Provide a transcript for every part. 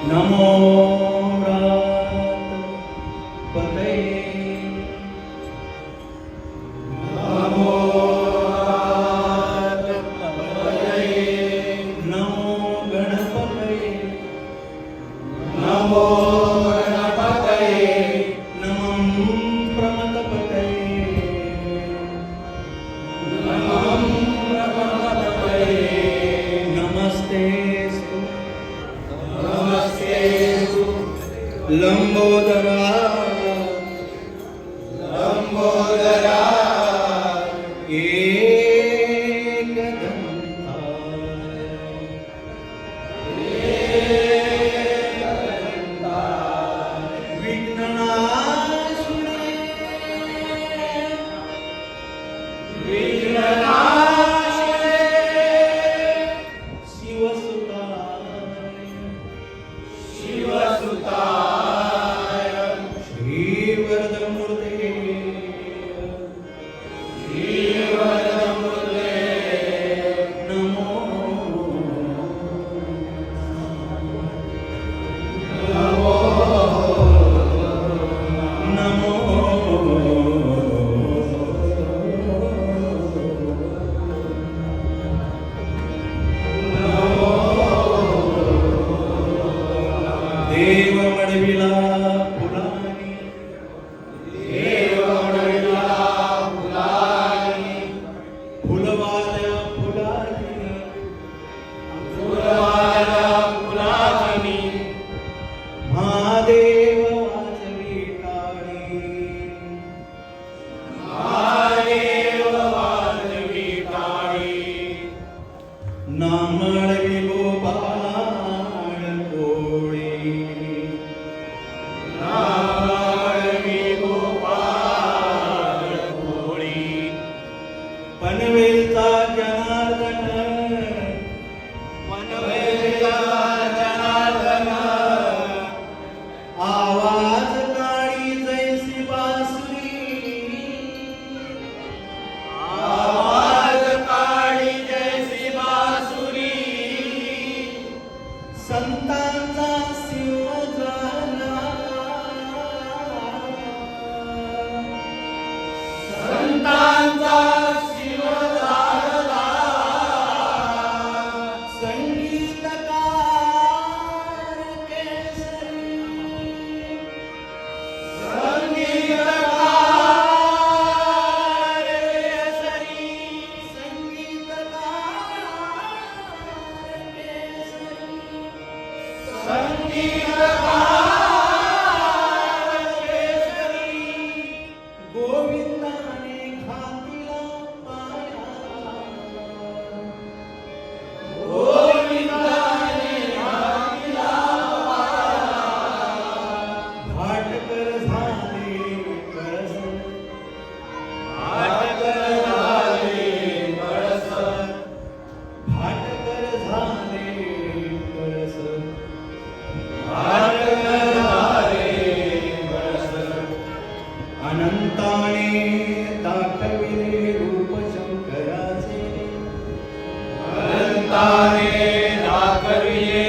नमो पतये नमो पतये नमो गणपतये नमो गणपतये नमः प्रमथपतये नमः प्रमथपतये नमस्तेस्तु नमस्तेस्तु लंबोदरा लंबोदरा देव मडविला फुलानी देव मडविला फुलानी फुलवाल्या फुलानी फुलवाल्या फुलानी महादेव वाजवी टाळी महादेव वाजवी टाळी नामळवी गोपाळ पनवेलचा जनार्दन पनवेलचा जनार्दन आवाज काळी जैसी बासुरी आवाज काळी जैसी बासुरी संतांचा शिव झाला संतांचा गोविंदाने घातला पाया गोविंदाने घातला पाया भाटकर झाले कळस भाटकर झाले कळस भाटकर झाले कळस भाटकर झाले कळस अनंताने दाखविले रूप शंकराचे अनंताने दाखविले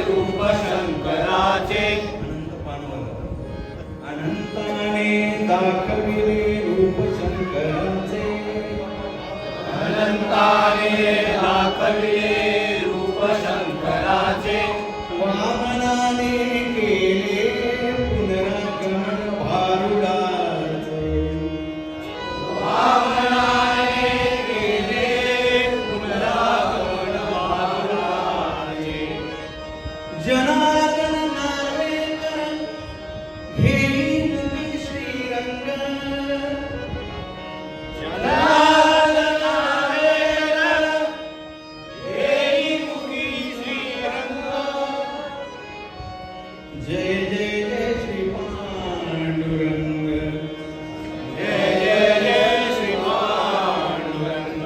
रूप शंकराचे अनंताने दाखविले रूप शंकराचे अनंताने दाखविले रूप शंकराचे वामनाने केले पुनरागमन भारुडाचे वामनाने केले पुनरागमन भारुडाचे जनार्दन नार्वेकर घेईन मी श्रीरंग जनार्दन नार्वेकर घेईन मी श्रीरंग जय जय जय श्री पांडुरंग जय जय जय श्री पांडुरंग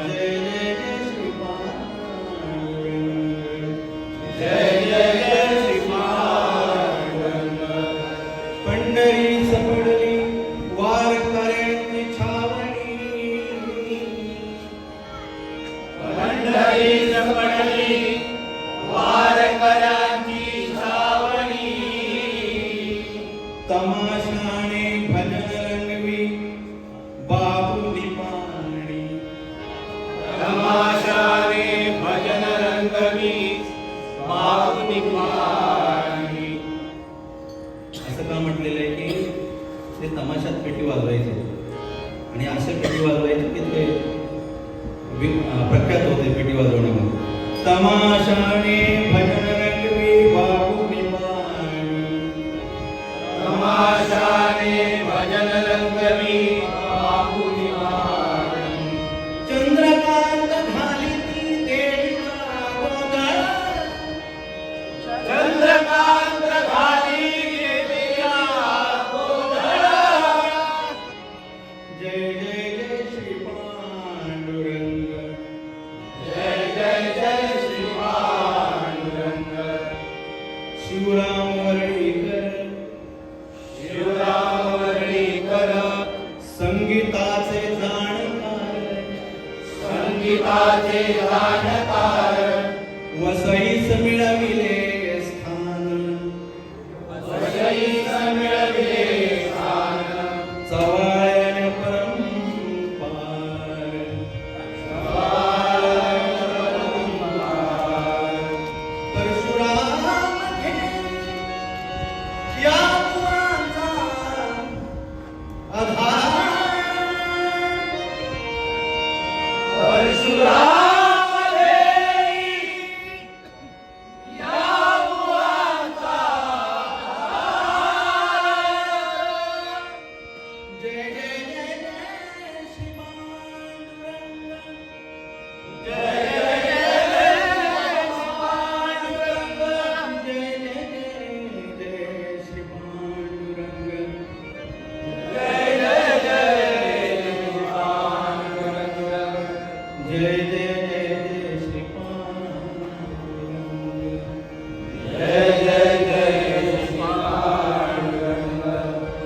जय जय जय श्री पांडुरंग जय जय जय श्री पांडुरंग पंढरी सपडली वारकऱ्यांची छावणी पंढरी सपडली वारकऱ्यांची छावणी बाबुनी पाणी. असं का म्हटलेलं आहे की ते तमाशात पेटी वाजवायचे आणि असे पेटी वाजवायचे की ते प्रख्यात होते पेटी वाजवण्यामध्ये. तमाशाने भजन रंगवी बाबुनी पाणी. तमाशाने भजन रंगवी बाबुनी पाणी. चंद्रकांत घाली ती देवीचा गोंधळ. चंद्रकांत घाली देवीचा गोंधळ. जय जय जय श्री पांडुरंग. जय जय जय श्री पांडुरंग. शिवराम वर्णीकर शिवराम वर्णीकर संगीताचे जाणकार. संगीताचे जाणकार. वसईस मिळविले स्थान. वसईस मिळविले स्थान. चवाळ्याने परंपार. परशुरामध्ये या कुळाचा आधार. परशुराम देवी या मुळाचा आधार. जय जय जय जय श्री पांडुरंग. जय जय जय पांडुरंग. जय जय जय श्री पांडुरंग. जय जय जय पांडुरंग. जय जय